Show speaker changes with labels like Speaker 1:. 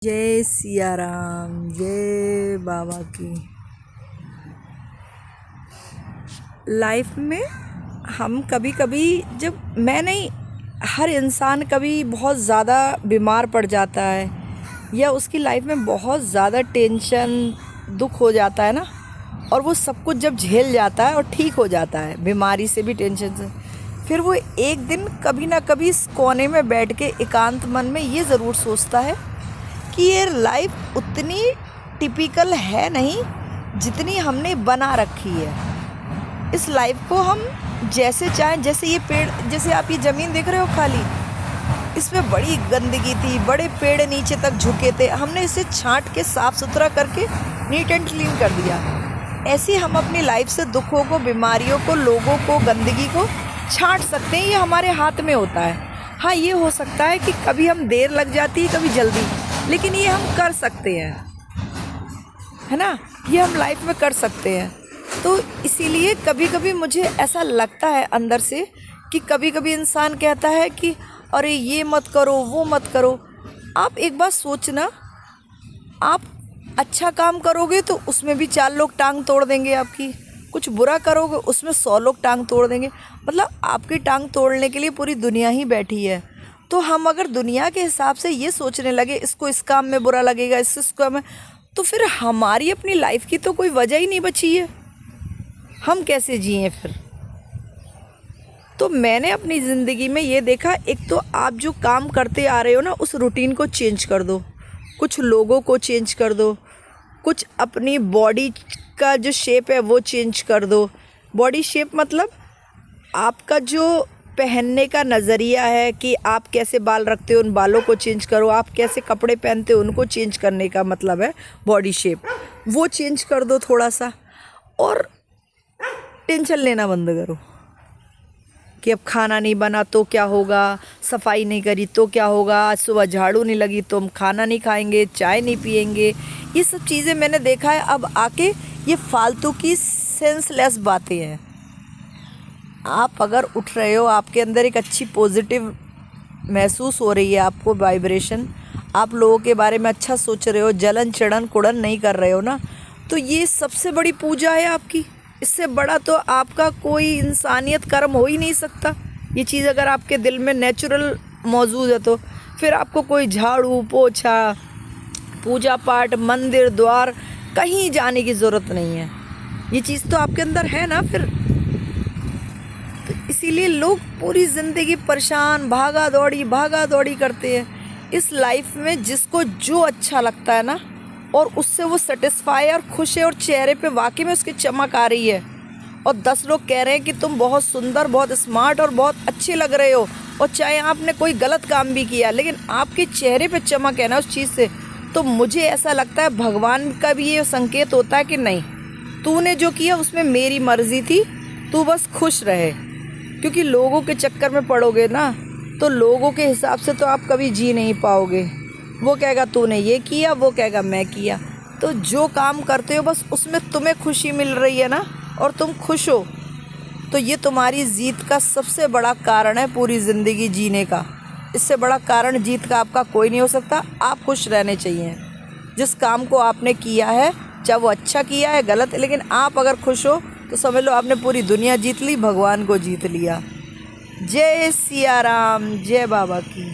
Speaker 1: जय सिया राम, जय बाबा की। लाइफ में हम कभी कभी जब मैं नहीं हर इंसान कभी बहुत ज़्यादा बीमार पड़ जाता है या उसकी लाइफ में बहुत ज़्यादा टेंशन दुख हो जाता है ना, और वो सब कुछ जब झेल जाता है और ठीक हो जाता है बीमारी से भी टेंशन से, फिर वो एक दिन कभी ना कभी इस कोने में बैठ के एकांत मन में ये ज़रूर सोचता है कि ये लाइफ उतनी टिपिकल है नहीं जितनी हमने बना रखी है। इस लाइफ को हम जैसे चाहें, जैसे ये पेड़, जैसे आप ये ज़मीन देख रहे हो खाली, इसमें बड़ी गंदगी थी, बड़े पेड़ नीचे तक झुके थे, हमने इसे छांट के साफ़ सुथरा करके नीट एंड क्लीन कर दिया। ऐसे हम अपनी लाइफ से दुखों को, बीमारियों को, लोगों को, गंदगी को छांट सकते हैं। ये हमारे हाथ में होता है। हाँ, ये हो सकता है कि कभी हम देर लग जाती है, कभी जल्दी, लेकिन ये हम कर सकते हैं, है ना। ये हम लाइफ में कर सकते हैं। तो इसीलिए कभी कभी मुझे ऐसा लगता है अंदर से कि कभी कभी इंसान कहता है कि अरे ये मत करो, वो मत करो। आप एक बात सोचना, आप अच्छा काम करोगे तो उसमें भी 4 लोग टांग तोड़ देंगे आपकी, कुछ बुरा करोगे उसमें 100 लोग टांग तोड़ देंगे। मतलब आपकी टांग तोड़ने के लिए पूरी दुनिया ही बैठी है। तो हम अगर दुनिया के हिसाब से ये सोचने लगे इसको इस काम में बुरा लगेगा, इस काम में, तो फिर हमारी अपनी लाइफ की तो कोई वजह ही नहीं बची है। हम कैसे जिए फिर। तो मैंने अपनी ज़िंदगी में ये देखा, एक तो आप जो काम करते आ रहे हो ना, उस रूटीन को चेंज कर दो, कुछ लोगों को चेंज कर दो, कुछ अपनी बॉडी का जो शेप है वो चेंज कर दो। बॉडी शेप मतलब आपका जो पहनने का नज़रिया है कि आप कैसे बाल रखते हो, उन बालों को चेंज करो। आप कैसे कपड़े पहनते हो उनको चेंज करने का मतलब है बॉडी शेप, वो चेंज कर दो थोड़ा सा। और टेंशन लेना बंद करो कि अब खाना नहीं बना तो क्या होगा, सफाई नहीं करी तो क्या होगा, आज सुबह झाड़ू नहीं लगी तो हम खाना नहीं खाएंगे, चाय नहीं पिएंगे। ये सब चीज़ें मैंने देखा है अब आके, ये फालतू की सेंसलेस बातें हैं। आप अगर उठ रहे हो, आपके अंदर एक अच्छी पॉजिटिव महसूस हो रही है, आपको वाइब्रेशन, आप लोगों के बारे में अच्छा सोच रहे हो, जलन चिड़न कुड़न नहीं कर रहे हो ना, तो ये सबसे बड़ी पूजा है आपकी। इससे बड़ा तो आपका कोई इंसानियत कर्म हो ही नहीं सकता। ये चीज़ अगर आपके दिल में नेचुरल मौजूद है तो फिर आपको कोई झाड़ू पोछा, पूजा पाठ, मंदिर द्वार कहीं जाने की ज़रूरत नहीं है। ये चीज़ तो आपके अंदर है ना फिर। तो इसीलिए लोग पूरी ज़िंदगी परेशान, भागा दौड़ी करते हैं। इस लाइफ में जिसको जो अच्छा लगता है ना, और उससे वो सेटिस्फाई और खुश है, और चेहरे पे वाकई में उसकी चमक आ रही है, और 10 लोग कह रहे हैं कि तुम बहुत सुंदर, बहुत स्मार्ट और बहुत अच्छे लग रहे हो, और चाहे आपने कोई गलत काम भी किया लेकिन आपके चेहरे पे चमक है ना उस चीज़ से, तो मुझे ऐसा लगता है भगवान का भी ये संकेत होता है कि नहीं, तूने जो किया उसमें मेरी मर्जी थी, तू बस खुश रहे। क्योंकि लोगों के चक्कर में पड़ोगे ना तो लोगों के हिसाब से तो आप कभी जी नहीं पाओगे। वो कहेगा तूने ये किया, वो कहेगा मैं किया। तो जो काम करते हो बस उसमें तुम्हें खुशी मिल रही है ना, और तुम खुश हो, तो ये तुम्हारी जीत का सबसे बड़ा कारण है पूरी ज़िंदगी जीने का। इससे बड़ा कारण जीत का आपका कोई नहीं हो सकता। आप खुश रहने चाहिए जिस काम को आपने किया है, चाहे वो अच्छा किया है गलत है, लेकिन आप अगर खुश हो तो समझ लो आपने पूरी दुनिया जीत ली, भगवान को जीत लिया। जय सिया राम, जय बाबा की।